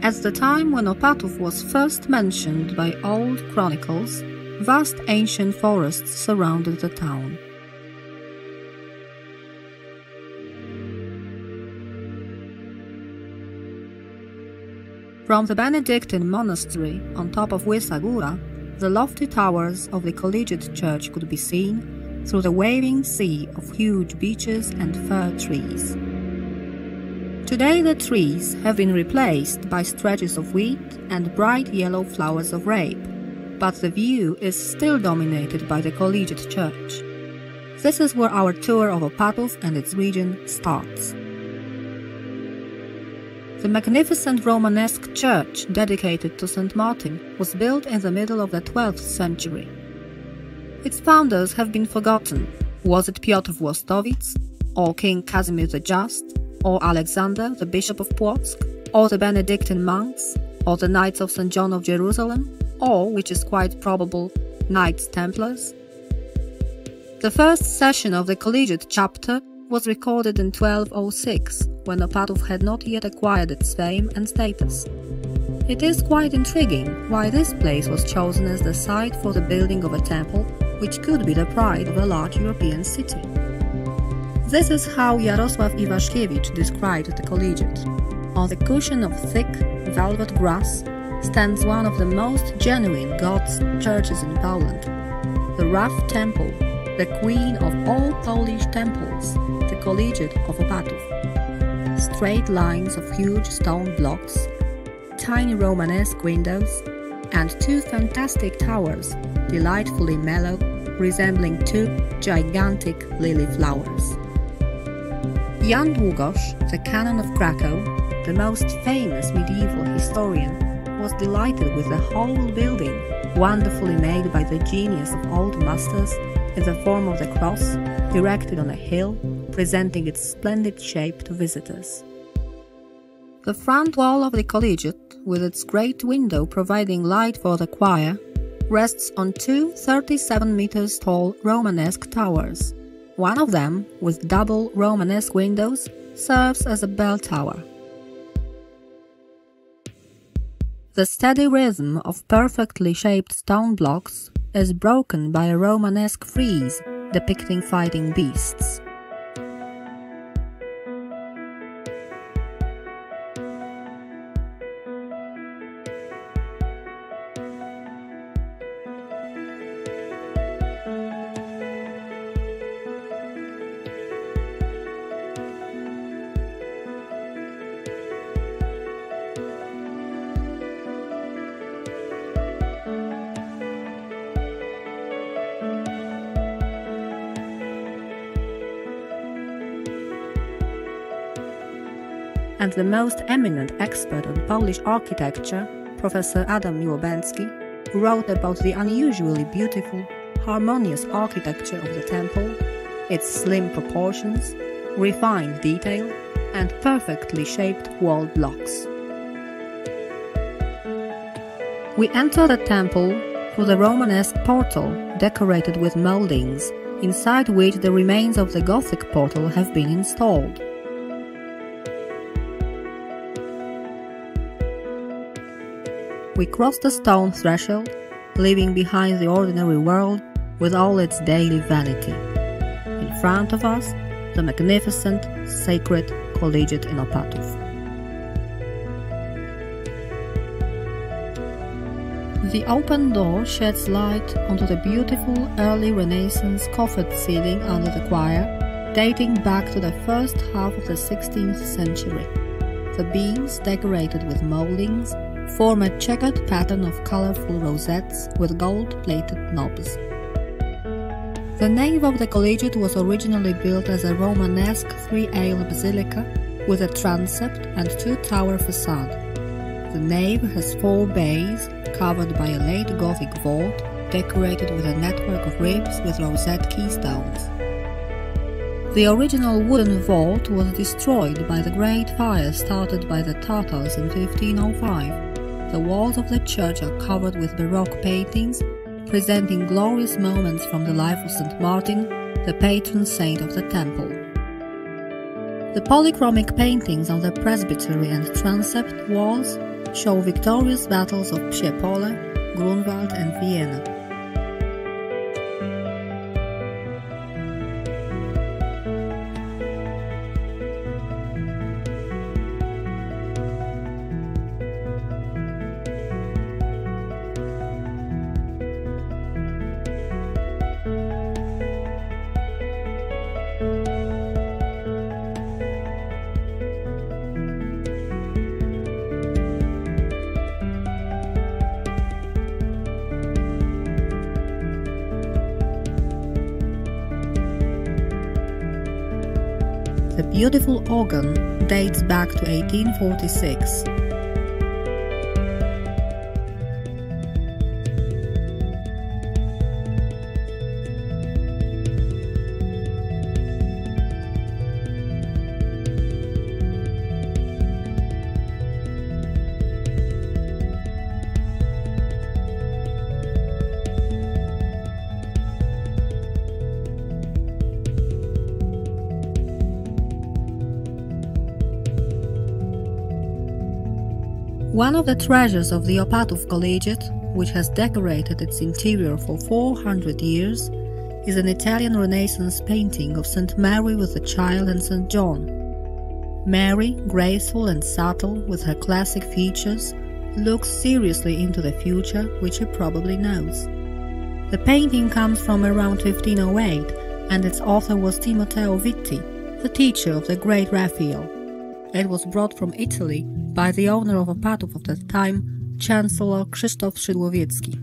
At the time when Opatów was first mentioned by old chronicles, vast ancient forests surrounded the town. From the Benedictine monastery on top of Łysa Góra, the lofty towers of the Collegiate Church could be seen through the waving sea of huge beeches and fir trees. Today the trees have been replaced by stretches of wheat and bright yellow flowers of rape, but the view is still dominated by the Collegiate Church. This is where our tour of Opatów and its region starts. The magnificent Romanesque Church dedicated to St. Martin was built in the middle of the 12th century. Its founders have been forgotten. Was it Piotr Włostowic, or King Casimir the Just, or Alexander, the Bishop of Płock, or the Benedictine monks, or the Knights of St. John of Jerusalem, or, which is quite probable, Knights Templars? The first session of the Collegiate Chapter was recorded in 1206, when Opatów had not yet acquired its fame and status. It is quite intriguing why this place was chosen as the site for the building of a temple, which could be the pride of a large European city. This is how Jarosław Iwaszkiewicz described the Collegiate. On the cushion of thick, velvet grass stands one of the most genuine God's churches in Poland, the rough temple, the queen of all Polish temples, the Collegiate of Opatów. Straight lines of huge stone blocks, tiny Romanesque windows, and two fantastic towers, delightfully mellow, resembling two gigantic lily flowers. Jan Długosz, the canon of Krakow, the most famous medieval historian, was delighted with the whole building, wonderfully made by the genius of old masters, in the form of the cross, erected on a hill, presenting its splendid shape to visitors. The front wall of the Collegiate, with its great window providing light for the choir, rests on two 37 meters tall Romanesque towers. One of them, with double Romanesque windows, serves as a bell tower. The steady rhythm of perfectly shaped stone blocks is broken by a Romanesque frieze depicting fighting beasts. And the most eminent expert on Polish architecture, Professor Adam Miłobęcki, who wrote about the unusually beautiful, harmonious architecture of the temple, its slim proportions, refined detail, and perfectly shaped wall blocks. We enter the temple through the Romanesque portal decorated with mouldings, inside which the remains of the Gothic portal have been installed. We cross the stone threshold, leaving behind the ordinary world with all its daily vanity. In front of us, the magnificent, sacred Collegiate Innopatus. The open door sheds light onto the beautiful early Renaissance coffered ceiling under the choir, dating back to the first half of the 16th century. The beams, decorated with mouldings, form a checkered pattern of colorful rosettes with gold-plated knobs. The nave of the Collegiate was originally built as a Romanesque three-aisle basilica with a transept and two-tower facade. The nave has four bays covered by a late Gothic vault decorated with a network of ribs with rosette keystones. The original wooden vault was destroyed by the Great Fire started by the Tatars in 1505. The walls of the church are covered with Baroque paintings, presenting glorious moments from the life of St. Martin, the patron saint of the temple. The polychromic paintings on the presbytery and transept walls show victorious battles of Psie Pole, Grunwald and Vienna. The beautiful organ dates back to 1846. One of the treasures of the Opatów Collegiate, which has decorated its interior for 400 years, is an Italian Renaissance painting of St. Mary with the Child and St. John. Mary, graceful and subtle with her classic features, looks seriously into the future, which she probably knows. The painting comes from around 1508, and its author was Timoteo Vitti, the teacher of the great Raphael. It was brought from Italy by the owner of Opatów of that time, Chancellor Krzysztof Szydłowiecki.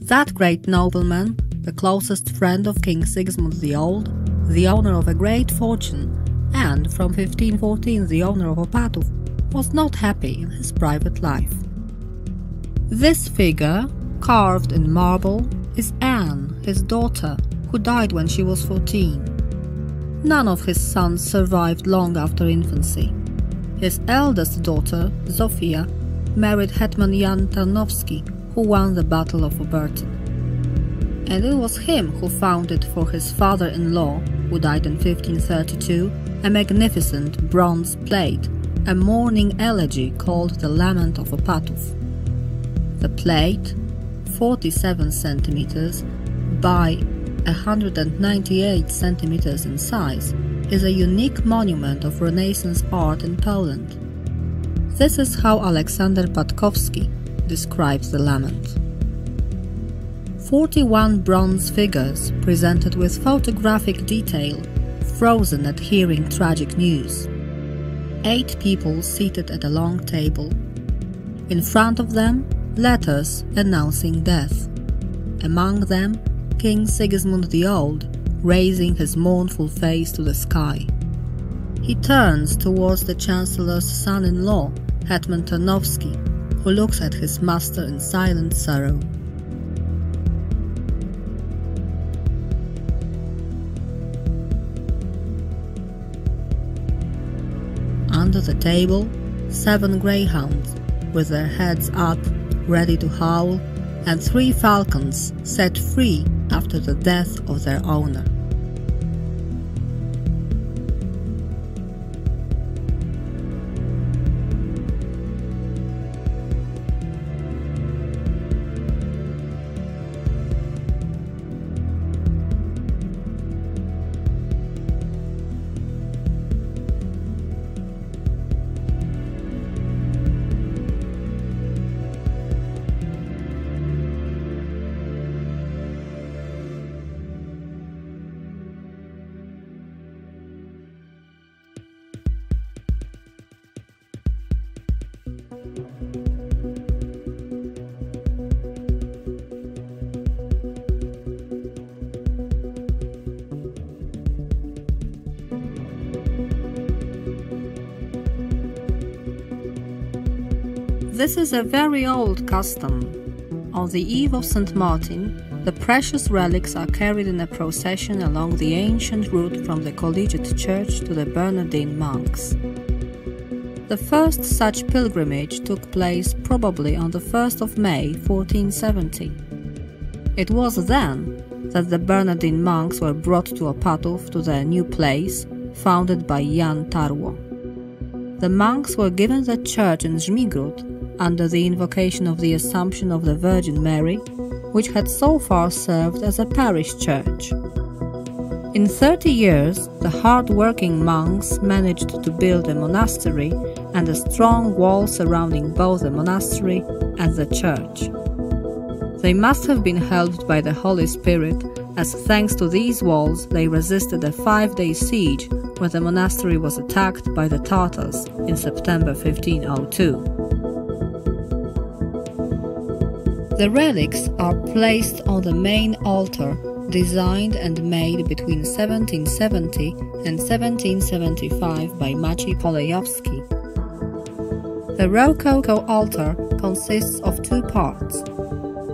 That great nobleman, the closest friend of King Sigismund the Old, the owner of a great fortune, and from 1514 the owner of Opatów, was not happy in his private life. This figure, carved in marble, is Anne, his daughter, who died when she was 14. None of his sons survived long after infancy. His eldest daughter, Zofia, married Hetman Jan Tarnowski, who won the Battle of Obertyn. And it was him who founded for his father-in-law, who died in 1532, a magnificent bronze plate, a mourning elegy called the Lament of Opatów. The plate, 47 centimeters by 198 centimeters in size, is a unique monument of Renaissance art in Poland. This is how Aleksander Patkowski describes the lament. 41 bronze figures presented with photographic detail, frozen at hearing tragic news. 8 people seated at a long table. In front of them, letters announcing death. Among them, King Sigismund the Old, raising his mournful face to the sky. He turns towards the Chancellor's son-in-law, Hetman Tarnowski, who looks at his master in silent sorrow. Under the table, 7 greyhounds, with their heads up, ready to howl, and 3 falcons set free after the death of their owner. This is a very old custom. On the eve of St. Martin, the precious relics are carried in a procession along the ancient route from the Collegiate Church to the Bernardine monks. The first such pilgrimage took place probably on the 1st of May 1470. It was then that the Bernardine monks were brought to Opatów, to their new place, founded by Jan Tarło. the monks were given the church in Żmigród under the invocation of the Assumption of the Virgin Mary, which had so far served as a parish church. In 30 years, the hard-working monks managed to build a monastery and a strong wall surrounding both the monastery and the church. They must have been helped by the Holy Spirit, as thanks to these walls they resisted a 5-day siege when the monastery was attacked by the Tatars in September 1502. The relics are placed on the main altar, designed and made between 1770 and 1775 by Maciej Polejowski. The Rococo Altar consists of 2 parts.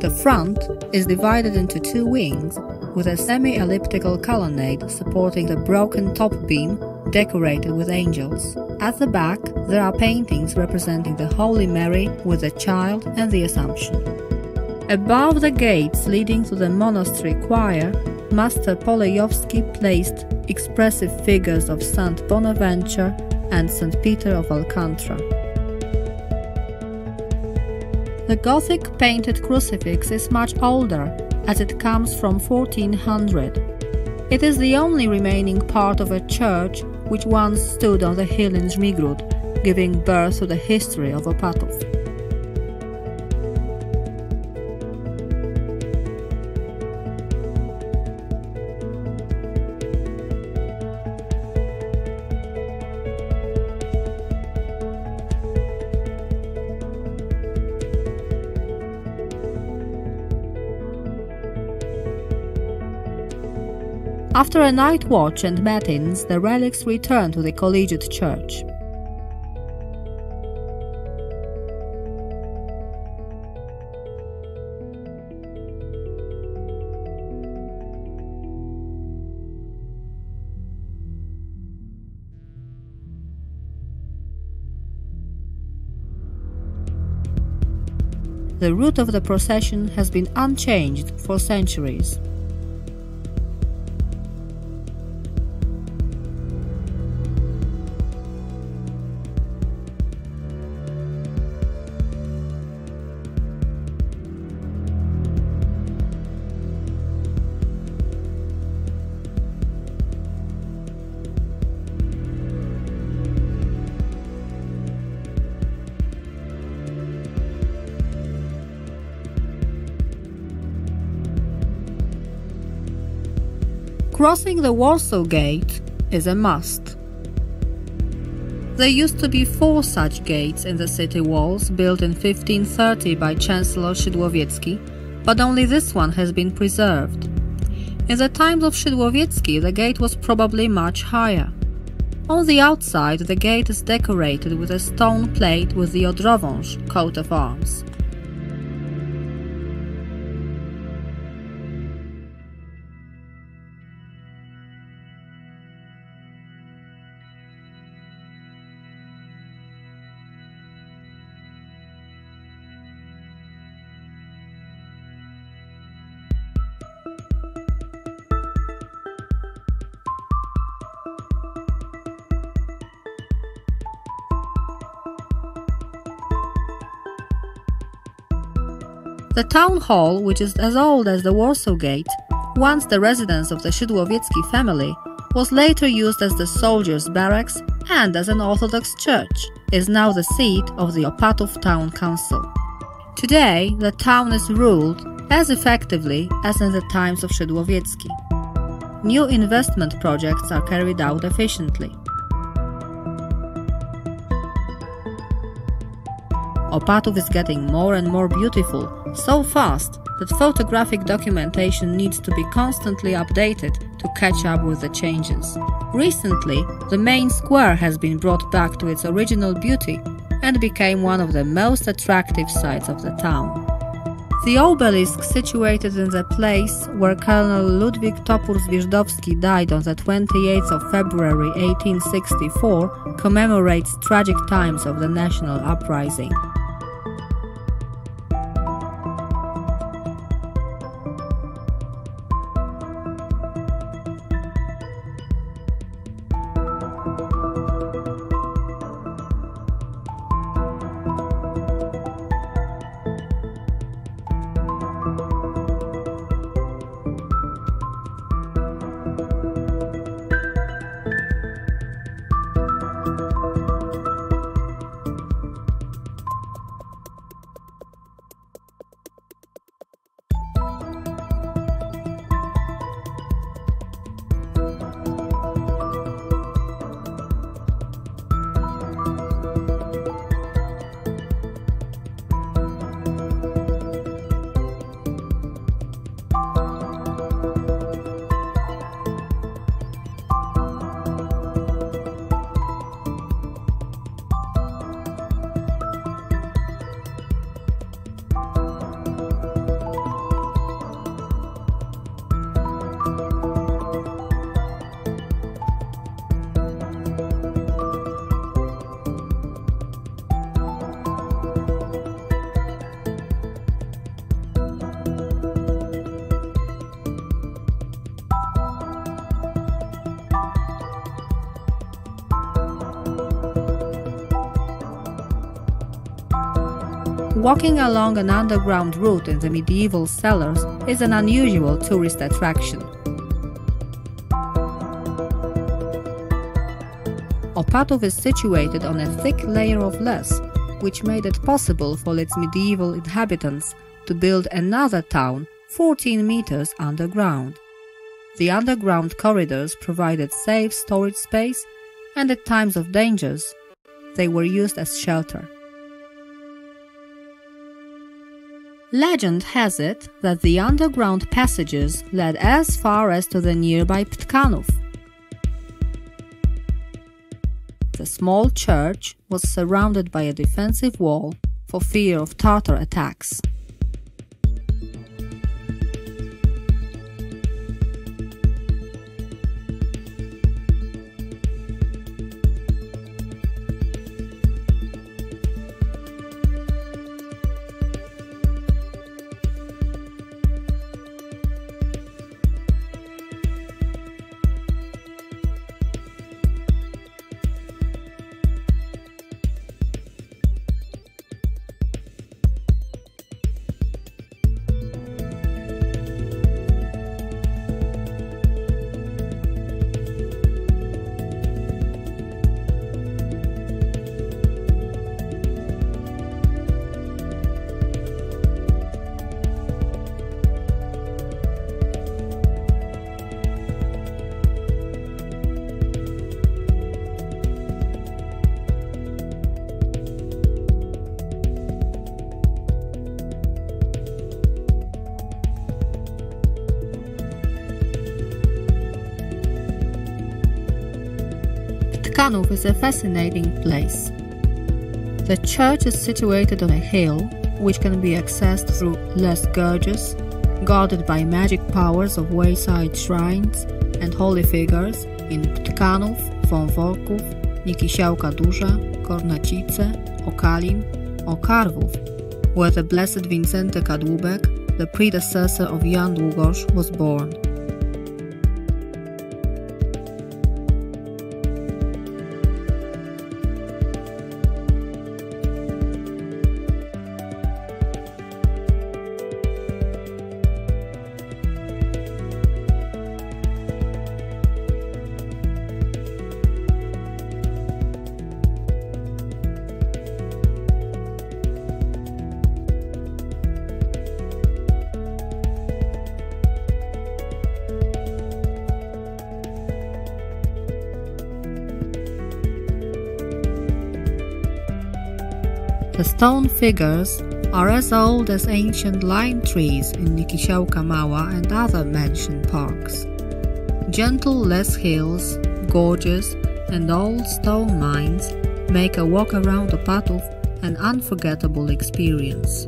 The front is divided into 2 wings, with a semi-elliptical colonnade supporting the broken top beam decorated with angels. At the back, there are paintings representing the Holy Mary with the Child and the Assumption. Above the gates leading to the monastery choir, Master Polejowski placed expressive figures of Saint Bonaventure and Saint Peter of Alcantara. The Gothic painted crucifix is much older, as it comes from 1400. It is the only remaining part of a church which once stood on the hill in Żmigród, giving birth to the history of Opatów. After a night watch and matins, the relics return to the Collegiate Church. The route of the procession has been unchanged for centuries. Crossing the Warsaw Gate is a must. There used to be 4 such gates in the city walls, built in 1530 by Chancellor Szydłowiecki, but only this one has been preserved. In the times of Szydłowiecki, the gate was probably much higher. On the outside, the gate is decorated with a stone plate with the Odrowąż coat of arms. The town hall, which is as old as the Warsaw Gate, once the residence of the Szydłowiecki family, was later used as the soldiers' barracks and as an Orthodox church, is now the seat of the Opatów Town Council. Today, the town is ruled as effectively as in the times of Szydłowiecki. New investment projects are carried out efficiently. Opatów is getting more and more beautiful, so fast that photographic documentation needs to be constantly updated to catch up with the changes. Recently, the main square has been brought back to its original beauty and became one of the most attractive sites of the town. The obelisk situated in the place where Colonel Ludwik Topór-Zwierzdowski died on the 28th of February 1864 commemorates tragic times of the national uprising. Walking along an underground route in the medieval cellars is an unusual tourist attraction. Opatów is situated on a thick layer of loess, which made it possible for its medieval inhabitants to build another town 14 meters underground. The underground corridors provided safe storage space, and at times of dangers, they were used as shelter. Legend has it that the underground passages led as far as to the nearby Ptkanów. The small church was surrounded by a defensive wall for fear of Tatar attacks. Ptkanów is a fascinating place. The church is situated on a hill which can be accessed through loess gorges, guarded by magic powers of wayside shrines and holy figures in Ptkanów, Wąworków, Nikisiałka Duża, Kornacice, Okalim, Okarwów, where the blessed Wincenty Kadłubek, the predecessor of Jan Długosz, was born. The stone figures are as old as ancient lime trees in Nikisiałka Mała and other mentioned parks. Gentle loess hills, gorges, and old stone mines make a walk around Opatów an unforgettable experience.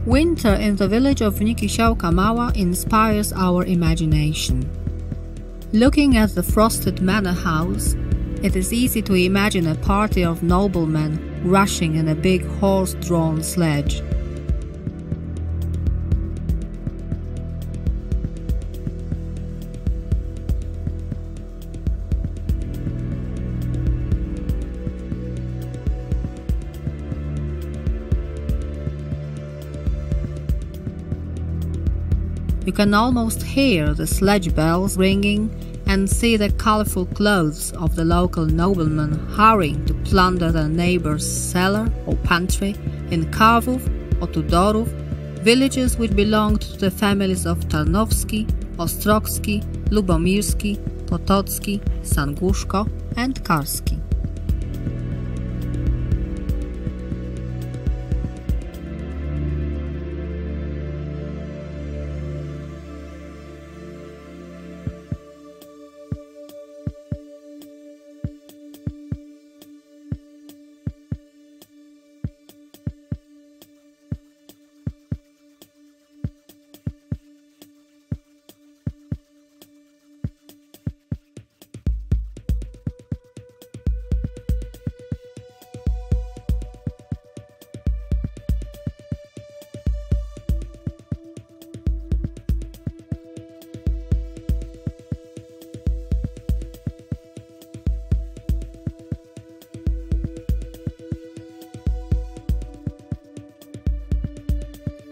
Winter in the village of Nikisiałka Mała inspires our imagination. Looking at the frosted manor house, it is easy to imagine a party of noblemen rushing in a big horse-drawn sledge. You can almost hear the sledge bells ringing and see the colorful clothes of the local noblemen hurrying to plunder their neighbor's cellar or pantry in Karwów or Tudorów, villages which belonged to the families of Tarnowski, Ostrogski, Lubomirski, Potocki, Sanguszko and Karski.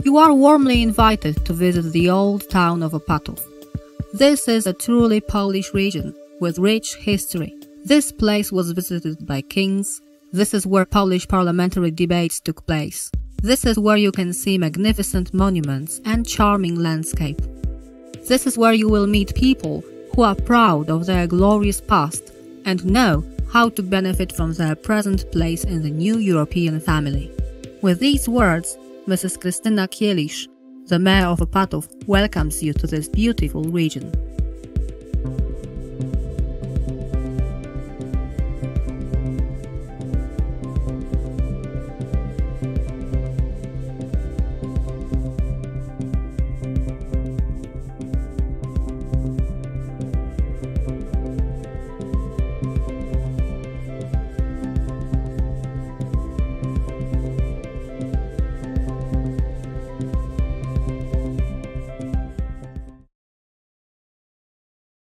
You are warmly invited to visit the old town of Opatów. This is a truly Polish region with rich history. This place was visited by kings. This is where Polish parliamentary debates took place. This is where you can see magnificent monuments and charming landscape. This is where you will meet people who are proud of their glorious past and know how to benefit from their present place in the new European family. With these words, Mrs. Krystyna Kielisz, the mayor of Opatów, welcomes you to this beautiful region.